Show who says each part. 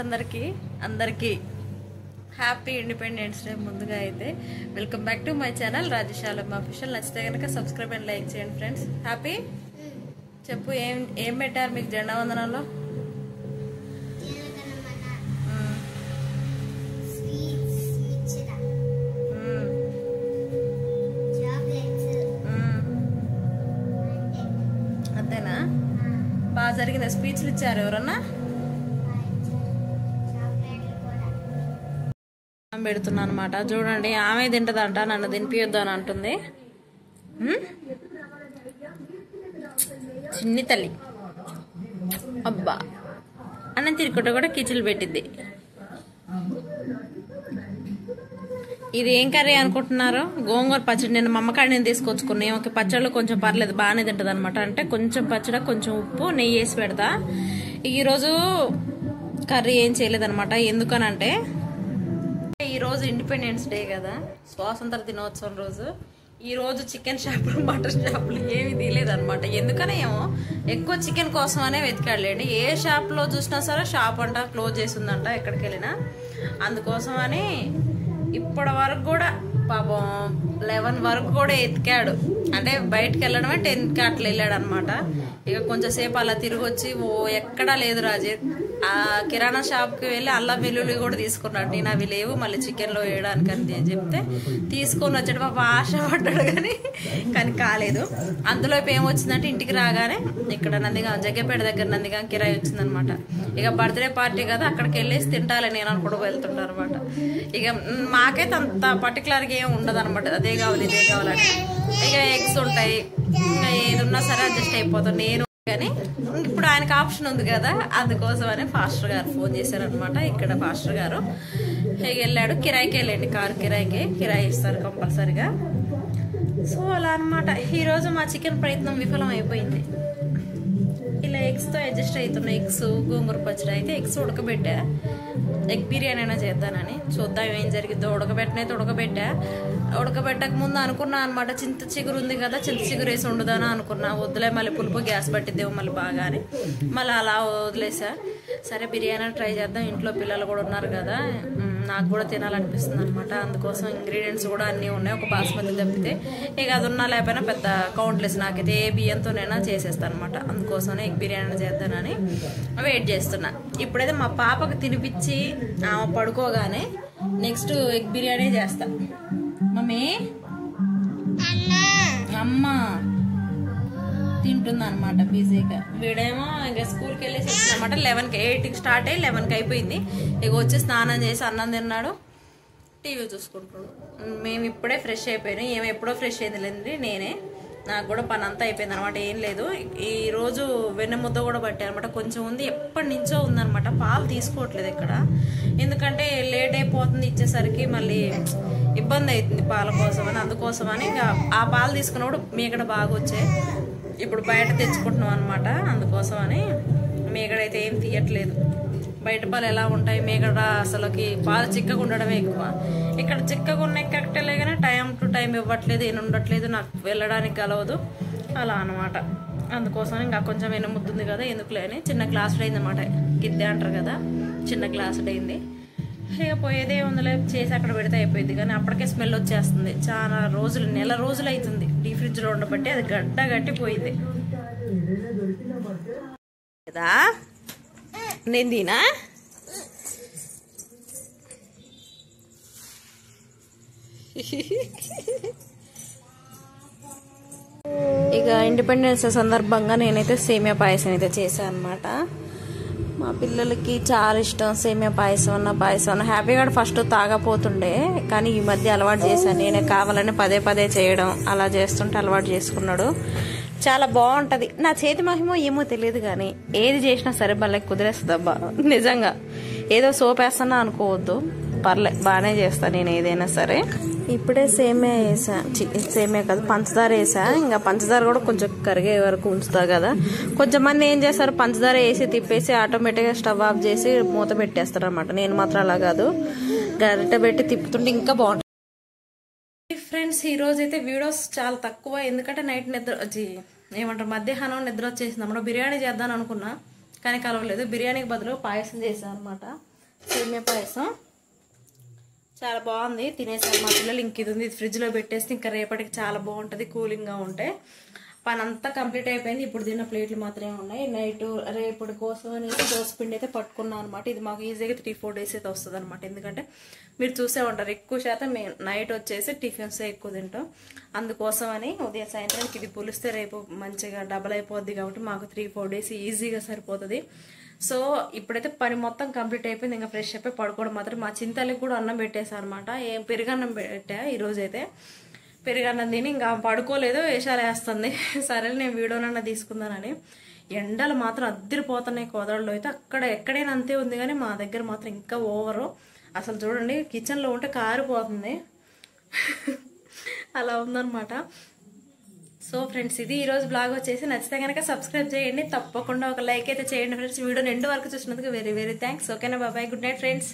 Speaker 1: అందరికీ happy independence day ముందుగా అయితే welcome back to my channel Rajashalam official. నచ్చితే కనుక సబ్స్క్రైబ్ అండ్ లైక్ చేయండి ఫ్రెండ్స్. హ్యాపీ చెప్పు, ఏం పెట్టారు మీకు జెండా వందనంలో? అంతేనా? బాగా జరిగిన స్పీచ్లు ఇచ్చారు ఎవరన్నా? పెడుతున్నా అనమాట. చూడండి, ఆమె తింటదంట, నన్ను తినిపియొద్దు అని అంటుంది. చిన్ని తల్లి అబ్బా అన్నం తిరుక్కుంటూ కూడా కిచిలు పెట్టిద్ది. ఇది ఏం కర్రీ అనుకుంటున్నారు? గోంగూర పచ్చడి. నేను మమ్మకాడి నేను తీసుకొచ్చుకున్నాను. ఒక పచ్చళ్ళు కొంచెం పర్లేదు, బాగానే తింటది అనమాట. అంటే కొంచెం పచ్చడి, కొంచెం ఉప్పు, నెయ్యి వేసి పెడతా. ఈరోజు కర్రీ ఏం చేయలేదన్నమాట. ఎందుకనంటే ఈరోజు ఇండిపెండెన్స్ డే కదా, స్వాతంత్ర దినోత్సవం రోజు. ఈరోజు చికెన్ షాపులు, మటన్ షాపులు ఏమి తీయలేదన్నమాట. ఎందుకనే ఏమో ఎక్కువ చికెన్ కోసం అనే వెతికాడులేండి. ఏ షాప్లో చూసినా సరే షాప్ అంట క్లోజ్ చేసిందంట, ఎక్కడికి వెళ్ళినా. అందుకోసమని ఇప్పటి వరకు కూడా పాపం 11 వరకు కూడా ఎతికాడు. అంటే బయటకు వెళ్ళడమే 10కి అట్లా వెళ్ళాడు అనమాట. ఇక కొంచెం సేపు అలా తిరిగి వచ్చి ఎక్కడా లేదు రాజీవ్. ఆ కిరాణా షాప్కి వెళ్ళి అల్లం వెల్లుల్లి కూడా తీసుకున్నాడు. నేను అవి లేవు మళ్ళీ చికెన్లో వేయడానికి అని చెప్తే తీసుకొని వచ్చాడు. పాప ఆశపడ్డాడు కానీ కాలేదు. అందులో ఏమొచ్చిందంటే ఇంటికి రాగానే ఇక్కడ జగ్గపేట దగ్గర నందిగా కిరాయి వచ్చిందనమాట. ఇక బర్త్డే పార్టీ కదా, అక్కడికి వెళ్ళేసి తింటాలి నేను అనుకుంటూ వెళ్తుంటాను అనమాట. ఇక మాకైతే అంత పర్టికులర్గా ఏమి ఉండదు అనమాట. అదే కావాలి ఇదే కావాలని. ఇక ఎగ్స్ ఉంటాయి, ఇంకా ఏది ఉన్నా సరే అడ్జస్ట్ అయిపోతాను నేను. కానీ ఇప్పుడు ఆయనకు ఆప్షన్ ఉంది కదా, అందుకోసమని ఫాస్టర్ గారు ఫోన్ చేశారనమాట. ఇక్కడ ఫాస్టర్ గారు వెళ్ళాడు, కిరాయికి వెళ్ళండి, కారు కిరాయి ఇస్తారు కంపల్సరిగా. సో అలా అనమాట. ఈరోజు మా చికెన్ ప్రయత్నం విఫలం అయిపోయింది. ఇలా ఎగ్స్తో అడ్జస్ట్ అవుతున్నాయి. ఎగ్స్, గోంగూర పచ్చడి. అయితే ఎగ్స్ ఉడకబెట్టా, ఎగ్ బిర్యానీ అయినా చేద్దానని. చూద్దాం ఏం జరిగిద్దో. ఉడకబెట్టక ముందు అనుకున్నా అనమాట, చింత చిగురు ఉంది కదా, చింత చిగురు వేసి వండుదానా అనుకున్నా. వద్దులే మళ్ళీ పులుపు గ్యాస్ పట్టిద్దేమో మళ్ళీ బాగానే, మళ్ళీ అలా వదిలేసా. సరే బిర్యానీ ట్రై చేద్దాం, ఇంట్లో పిల్లలు కూడా ఉన్నారు కదా, నాకు కూడా తినాలనిపిస్తుంది అనమాట. అందుకోసం ఇంగ్రీడియంట్స్ కూడా అన్నీ ఉన్నాయి, ఒక బాస్మతి తప్పితే. ఇక అది ఉన్నా లేకపోయినా పెద్ద కౌంట్లెస్, నాకైతే ఏ బియ్యంతోనైనా చేసేస్తాను అనమాట. అందుకోసమే ఎగ్ బిర్యానీ చేద్దానని వెయిట్ చేస్తున్నా. ఇప్పుడైతే మా పాపకు తినిపించి ఆమె పడుకోగానే నెక్స్ట్ ఎగ్ బిర్యానీ చేస్తా. మమ్మీ అమ్మ తింటుంది అనమాట బిజీగా. వీడేమో ఇంకా స్కూల్కి వెళ్ళేసి వచ్చిందనమాట. 8కి స్టార్ట్ అయ్యి 11కి అయిపోయింది. ఇక వచ్చి స్నానం చేసి అన్నం తిన్నాడు, టీవీ చూసుకుంటున్నాడు. మేము ఇప్పుడే ఫ్రెష్ అయిపోయినాం. ఏమి ఎప్పుడో ఫ్రెష్ అయింది లేదండి, నేనే. నాకు కూడా పని అంతా అయిపోయింది అనమాట. ఏం లేదు, ఈరోజు వెన్నె ముద్ద కూడా పట్టాను అనమాట. కొంచెం ఉంది, ఎప్పటి నుంచో ఉందనమాట. పాలు తీసుకోవట్లేదు ఇక్కడ, ఎందుకంటే లేట్ అయిపోతుంది ఇచ్చేసరికి, మళ్ళీ ఇబ్బంది అవుతుంది పాల కోసం అని. అందుకోసమని ఇంకా ఆ పాలు తీసుకున్నప్పుడు మీగడ బాగా వచ్చాయి. ఇప్పుడు బయట తెచ్చుకుంటున్నాం అనమాట. అందుకోసమని మీగడైతే ఏం తీయట్లేదు. బయట పాలు ఎలా ఉంటాయి, మీగడ అసలుకి పాలు చిక్కగా ఉండడమే ఎక్కువ. ఇక్కడ చిక్కగా ఉన్నాయి కరెక్టే, కానీ టైం టు టైం ఇవ్వట్లేదు, ఏం ఉండట్లేదు, నాకు వెళ్ళడానికి కలవదు అలా అనమాట. అందుకోసం ఇంకా కొంచెం ఎనముద్దుంది కదా, ఎందుకులే అని చిన్న గ్లాసుడు అయింది అనమాట. గిద్దె అంటారు కదా, చిన్న గ్లాసుడు అయింది. ఇక పోయేదే ఉందిలే, చేసి అక్కడ పెడితే అయిపోయింది. కానీ అప్పటికే స్మెల్ వచ్చేస్తుంది. చాలా రోజులు, నెల రోజులు అవుతుంది డీ ఫ్రిడ్జ్లో ఉండబట్టి, అది గట్టిపోయింది కదా. నేను తినా ఇక ఇండిపెండెన్స్ సందర్భంగా నేనైతే సేమియా పాయసం అయితే చేశాను అనమాట. మా పిల్లలకి చాలా ఇష్టం సేమియా పాయసం అన్న. హ్యాపీగా ఫస్ట్ తాగపోతుండే, కానీ ఈ మధ్య అలవాటు చేశాను. నేనే కావాలని పదే చేయడం, అలా చేస్తుంటే అలవాటు చేసుకున్నాడు. చాలా బాగుంటుంది. నా చేతి మహిమో ఏమో తెలియదు, కానీ ఏది చేసినా సరే భలే కుదిరేస్తుంది అబ్బా. నిజంగా ఏదో సోపేస్తున్నా అనుకోవద్దు, బాగానే చేస్తాను నేను ఏదైనా సరే. ఇప్పుడే సేమియా వేసా, సేమియా కాదు పంచదార వేసా. ఇంకా పంచదార కూడా కొంచెం కరిగే వరకు ఉంచుతారు కదా. కొంచెం మంది ఏం చేస్తారు, పంచదార వేసి తిప్పేసి ఆటోమేటిక్గా స్టవ్ ఆఫ్ చేసి మూత పెట్టేస్తారు అనమాట. నేను మాత్రం అలా కాదు, గరిటె పెట్టి తిప్పుతుంటే ఇంకా బాగుంటుంది. ఫ్రెండ్స్ ఈరోజు అయితే వీడియోస్ చాలా తక్కువ, ఎందుకంటే నైట్ నిద్ర ఏమంటారు మధ్యాహ్నం నిద్ర వచ్చేసింది అన్నమాట. బిర్యానీ చేద్దాం అనుకున్నా, కానీ కలవలేదు. బిర్యానీకి బదులు పాయసం చేశాను అనమాట, సేమియా పాయసం. చాలా బాగుంది, తినేసారు మా పిల్లలు. ఇంక ఇది ఉంది, ఇది ఫ్రిడ్జ్లో పెట్టేస్తే ఇంకా రేపటికి చాలా బాగుంటుంది కూలింగ్గా ఉంటే. పని అంతా కంప్లీట్ అయిపోయింది. ఇప్పుడు తిన్న ప్లేట్లు మాత్రమే ఉన్నాయి. నైట్ రేపటి కోసం అనేసి దోసపిండి అయితే పట్టుకున్నాను అనమాట. ఇది మాకు ఈజీగా 3-4 డేస్ అయితే వస్తుంది అనమాట. ఎందుకంటే మీరు చూసే ఉంటారు, ఎక్కువ శాతం మేము నైట్ వచ్చేసి టిఫిన్స్ ఎక్కువ తింటాం. అందుకోసం అని ఉదయం సాయంత్రానికి ఇది పులిస్తే రేపు మంచిగా డబల్ అయిపోద్ది కాబట్టి మాకు 3-4 డేస్ ఈజీగా సరిపోతుంది. సో ఇప్పుడైతే పని మొత్తం కంప్లీట్ అయిపోయింది. ఇంకా ఫ్రెష్ అయిపోయి పడుకోవడం మాత్రం. మా చింతలకి కూడా అన్నం పెట్టేశాను అనమాట. ఏం పెరుగన్నం పెట్టా ఈరోజైతే. పెరుగన్నం తిని ఇంకా పడుకోలేదు, వేషాలు వేస్తుంది. సరే నేను వీడియోనన్నా తీసుకుందానని. ఎండలు మాత్రం అద్దరిపోతున్నాయి కోదడలో అయితే. అక్కడ ఎక్కడైనా అంతే ఉంది కానీ మా దగ్గర మాత్రం ఇంకా ఓవరు. అసలు చూడండి, కిచెన్లో ఉంటే కారిపోతుంది, అలా ఉందన్నమాట. సో ఫ్రెండ్స్, ఇది ఈరోజు బ్లాగ్ వచ్చేసి. నచ్చితే కనుక సబ్స్క్రైబ్ చేయండి, తప్పకుండా ఒక లైక్ అయితే చేయండి ఫ్రెండ్స్. వీడియోని ఎండ్ వరకు చూసినందుకు వెరీ వెరీ థ్యాంక్స్. ఓకేనా, బాబాయ్, గుడ్ నైట్ ఫ్రెండ్స్.